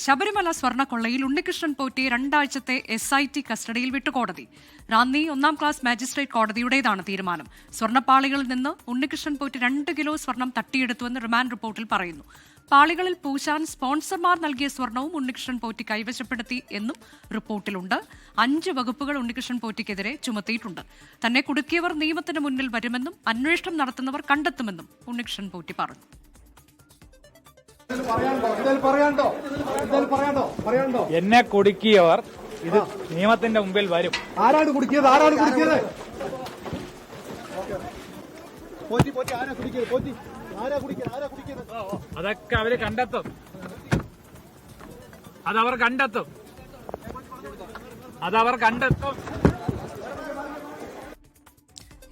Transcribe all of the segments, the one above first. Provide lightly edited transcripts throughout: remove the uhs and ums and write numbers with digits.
ശബരിമല സ്വർണ്ണക്കൊള്ളയിൽ ഉണ്ണികൃഷ്ണൻ പോറ്റിയെ 2 ആഴ്ചത്തെ SIT കസ്റ്റഡിയിൽ വിട്ടു കോടതി. റാന്നി 1-ാം ക്ലാസ് മാജിസ്ട്രേറ്റ് കോടതിയുടേതാണ് തീരുമാനം. സ്വർണ്ണപ്പാളികളിൽ നിന്ന് ഉണ്ണികൃഷ്ണൻ പോറ്റി 2 കിലോ സ്വർണം തട്ടിയെടുത്തുവെന്ന് റിമാൻഡ് റിപ്പോർട്ടിൽ പറയുന്നു. പാളികളിൽ പൂശാൻ സ്പോൺസർമാർ നൽകിയ സ്വർണവും ഉണ്ണികൃഷ്ണൻ പോറ്റി കൈവശപ്പെടുത്തി എന്നും റിപ്പോർട്ടിലുണ്ട്. 5 വകുപ്പുകൾ ഉണ്ണികൃഷ്ണൻ പോറ്റിക്കെതിരെ ചുമത്തിയിട്ടുണ്ട്. തന്നെ കുടുക്കിയവർ നിയമത്തിന് മുന്നിൽ വരുമെന്നും അന്വേഷണം നടത്തുന്നവർ കണ്ടെത്തുമെന്നും ഉണ്ണികൃഷ്ണൻ പോറ്റി പറഞ്ഞു. എന്നെ കുടുക്കിയവർ ഇത് നിയമത്തിന്റെ മുമ്പിൽ വരും. ആരാണ് കുടുക്കിയത്? അതൊക്കെ അവര് കണ്ടെത്തും. അതവർ കണ്ടെത്തും.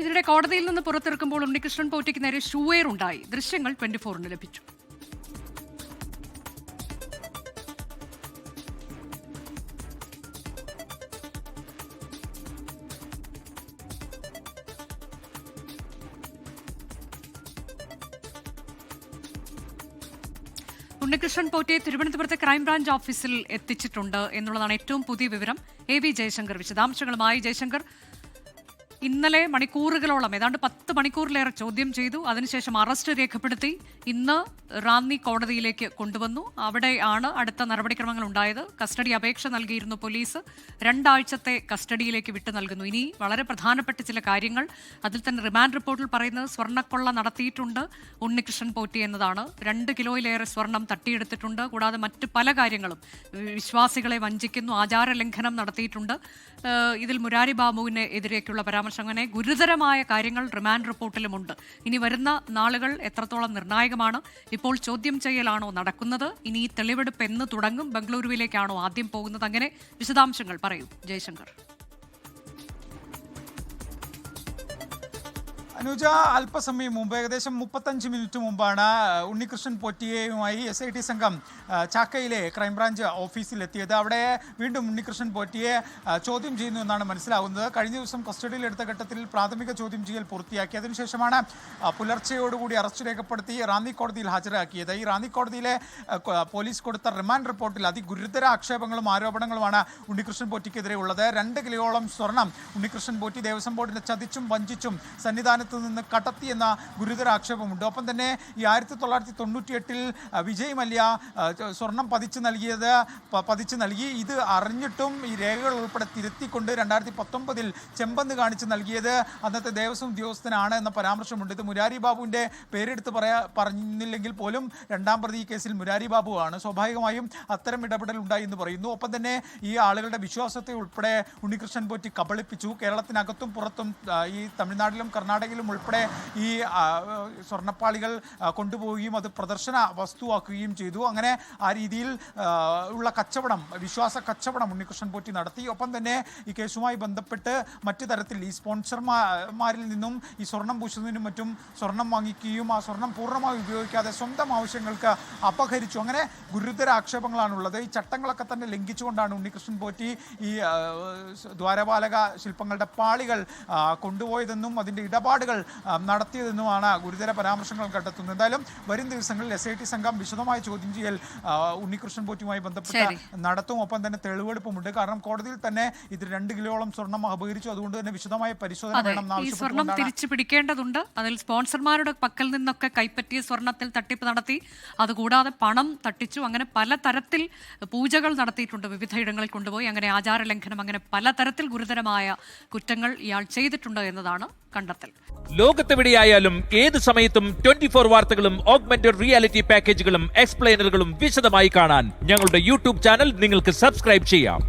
ഇതിനിടെ കോടതിയിൽ നിന്ന് പുറത്തിറക്കുമ്പോൾ ഉണ്ണികൃഷ്ണൻ പോറ്റിക്ക് നേരെ ഷൂവേർ ഉണ്ടായി. ദൃശ്യങ്ങൾ 24-ന് ലഭിച്ചു. ഉണ്ണികൃഷ്ണൻ പോറ്റിയെ തിരുവനന്തപുരത്തെ ക്രൈംബ്രാഞ്ച് ഓഫീസിൽ എത്തിച്ചിട്ടുണ്ട് എന്നുള്ളതാണ് ഏറ്റവും പുതിയ വിവരം. AV ജയശങ്കർ വിശദാംശങ്ങളുമായി. ജയശങ്കർ, ഇന്നലെ മണിക്കൂറുകളോളം ഏതാണ്ട് 10 മണിക്കൂറിലേറെ ചോദ്യം ചെയ്തു. അതിനുശേഷം അറസ്റ്റ് രേഖപ്പെടുത്തി ഇന്ന് റാന്നി കോടതിയിലേക്ക് കൊണ്ടുവന്നു. അവിടെയാണ് അടുത്ത നടപടിക്രമങ്ങൾ ഉണ്ടായത്. കസ്റ്റഡി അപേക്ഷ നൽകിയിരുന്നു പോലീസ്. 2 ആഴ്ചത്തെ കസ്റ്റഡിയിലേക്ക് വിട്ടു നൽകുന്നു. ഇനി വളരെ പ്രധാനപ്പെട്ട ചില കാര്യങ്ങൾ. അതിൽ തന്നെ റിമാൻഡ് റിപ്പോർട്ടിൽ പറയുന്നത് സ്വർണ്ണക്കൊള്ള നടത്തിയിട്ടുണ്ട് ഉണ്ണികൃഷ്ണൻ പോറ്റി എന്നതാണ്. 2 കിലോയിലേറെ സ്വർണം തട്ടിയെടുത്തിട്ടുണ്ട്. കൂടാതെ മറ്റ് പല കാര്യങ്ങളും വിശ്വാസികളെ വഞ്ചിക്കുന്നു, ആചാരലംഘനം നടത്തിയിട്ടുണ്ട്. ഇതിൽ മുരാരി ബാബുവിന് എതിരേക്കുള്ള പരാമർശം, അങ്ങനെ ഗുരുതരമായ കാര്യങ്ങൾ റിമാൻഡ് റിപ്പോർട്ടിലുമുണ്ട്. ഇനി വരുന്ന നാളുകൾ എത്രത്തോളം നിർണായകമാണ്? ഇപ്പോൾ ചോദ്യം ചെയ്യലാണോ നടക്കുന്നത്? ഇനി ഈ തെളിവെടുപ്പ് എന്ന് തുടങ്ങും? ബംഗളൂരുവിലേക്കാണോ ആദ്യം പോകുന്നത്? അങ്ങനെ വിശദാംശങ്ങൾ പറയൂ ജയശങ്കർ. അനുജ, അല്പസമയം മുമ്പ് ഏകദേശം 35 മിനിറ്റ് മുമ്പാണ് ഉണ്ണികൃഷ്ണൻ പോറ്റിയുമായി SIT സംഘം ചാക്കയിലെ ക്രൈംബ്രാഞ്ച് ഓഫീസിലെത്തിയത്. അവിടെ വീണ്ടും ഉണ്ണികൃഷ്ണൻ പോറ്റിയെ ചോദ്യം ചെയ്യുന്നു എന്നാണ് മനസ്സിലാവുന്നത്. കഴിഞ്ഞ ദിവസം കസ്റ്റഡിയിലെടുത്ത ഘട്ടത്തിൽ പ്രാഥമിക ചോദ്യം ചെയ്യൽ പൂർത്തിയാക്കി. അതിനുശേഷമാണ് പുലർച്ചെയോടുകൂടി അറസ്റ്റ് രേഖപ്പെടുത്തി റാന്നി കോടതിയിൽ ഹാജരാക്കിയത്. ഈ റാന്നി കോടതിയിലെ പോലീസ് കൊടുത്ത റിമാൻഡ് റിപ്പോർട്ടിൽ അതിഗുരുതര ആക്ഷേപങ്ങളും ആരോപണങ്ങളുമാണ് ഉണ്ണികൃഷ്ണൻ പോറ്റിക്കെതിരെ ഉള്ളത്. 2 കിലോയോളം സ്വർണം ഉണ്ണികൃഷ്ണൻ പോറ്റി ദേവസ്വം ബോർഡിനെ ചതിച്ചും വഞ്ചിച്ചും സന്നിധാനത്ത് നിന്ന് കടത്തിയെന്ന ഗുരുതര ആക്ഷേപമുണ്ട്. ഒപ്പം തന്നെ ഈ 1998-ൽ വിജയ് മല്യ സ്വർണം പതിച്ചു നൽകി. ഇത് അറിഞ്ഞിട്ടും ഈ രേഖകൾ ഉൾപ്പെടെ തിരുത്തിക്കൊണ്ട് 2019-ൽ ചെമ്പന്ത് കാണിച്ച് നൽകിയത് അന്നത്തെ ദേവസ്വം ഉദ്യോഗസ്ഥനാണ് എന്ന പരാമർശമുണ്ട്. ഇത് മുരാരി ബാബുവിൻ്റെ പേരെടുത്ത് പറഞ്ഞില്ലെങ്കിൽ പോലും 2ാം പ്രതി കേസിൽ മുരാരി ബാബുവാണ്. സ്വാഭാവികമായും അത്തരം ഇടപെടൽ ഉണ്ടായി എന്ന് പറയുന്നു. ഒപ്പം തന്നെ ഈ ആളുകളുടെ വിശ്വാസത്തെ ഉൾപ്പെടെ ഉണ്ണികൃഷ്ണൻ പോറ്റി കബളിപ്പിച്ചു. കേരളത്തിനകത്തും പുറത്തും ഈ തമിഴ്നാട്ടിലും കർണാടകയിലും ഉൾപ്പെടെ ഈ സ്വർണ്ണപ്പാളികൾ കൊണ്ടുപോവുകയും അത് പ്രദർശന വസ്തുവാക്കുകയും ചെയ്തു. അങ്ങനെ ആ രീതിയിൽ ഉള്ള കച്ചവടം, വിശ്വാസ കച്ചവടം ഉണ്ണികൃഷ്ണൻ പോറ്റി നടത്തി. ഒപ്പം തന്നെ ഈ കേസുമായി ബന്ധപ്പെട്ട് മറ്റു തരത്തിൽ ഈ സ്പോൺസർമാരിൽ നിന്നും ഈ സ്വർണം പൂശുന്നതിനും മറ്റും സ്വർണം വാങ്ങിക്കുകയും ആ സ്വർണം പൂർണ്ണമായി ഉപയോഗിക്കാതെ സ്വന്തം ആവശ്യങ്ങൾക്ക് അപഹരിച്ചു. അങ്ങനെ ഗുരുതര ആക്ഷേപങ്ങളാണുള്ളത്. ഈ ചട്ടങ്ങളൊക്കെ തന്നെ ലംഘിച്ചുകൊണ്ടാണ് ഉണ്ണികൃഷ്ണൻ പോറ്റി ഈ ദ്വാരപാലക ശില്പങ്ങളുടെ പാളികൾ കൊണ്ടുപോയതെന്നും അതിൻ്റെ ഇടപാടുകൾ നടത്തിയതെന്നുമാണ് ഗുരുതര പരാമർശങ്ങൾ കണ്ടെത്തുന്നത്. എന്തായാലും വരും ദിവസങ്ങളിൽ SIT സംഘം വിശദമായ ചോദ്യം ചെയ്യൽ ഉണ്ണികൃഷ്ണൻ പോറ്റിയുമായി ബന്ധപ്പെട്ട് നടത്തും. ഒപ്പം തന്നെ തെളിവെടുപ്പുമുണ്ട്. കാരണം കോടതിയിൽ തന്നെ ഇത് 2 കിലോയോളം സ്വർണം അപഹരിച്ചു. അതുകൊണ്ട് തന്നെ വിശദമായ പരിശോധന വേണം. ഈ സ്വർണം തിരിച്ചു പിടിക്കേണ്ടതുണ്ട്. അതിൽ സ്പോൺസർമാരുടെ പക്കൽ നിന്നൊക്കെ കൈപ്പറ്റിയ സ്വർണത്തിൽ തട്ടിപ്പ് നടത്തി, അതുകൂടാതെ പണം തട്ടിച്ചു. അങ്ങനെ പലതരത്തിൽ പൂജകൾ നടത്തിയിട്ടുണ്ട്. വിവിധയിടങ്ങളിൽ കൊണ്ടുപോയി അങ്ങനെ ആചാരലംഘനം, അങ്ങനെ പലതരത്തിൽ ഗുരുതരമായ കുറ്റങ്ങൾ ഇയാൾ ചെയ്തിട്ടുണ്ട് എന്നതാണ് കണ്ടെത്തൽ. ലോകത്തെവിടെയായാലും ഏത് സമയത്തും 24 വാർത്തകളും ഓഗ്മെന്റഡ് റിയാലിറ്റി പാക്കേജുകളും എക്സ്പ്ലെയിനറുകളും വിശദമായി കാണാൻ ഞങ്ങളുടെ YouTube ചാനൽ നിങ്ങൾക്ക് സബ്സ്ക്രൈബ് ചെയ്യാം.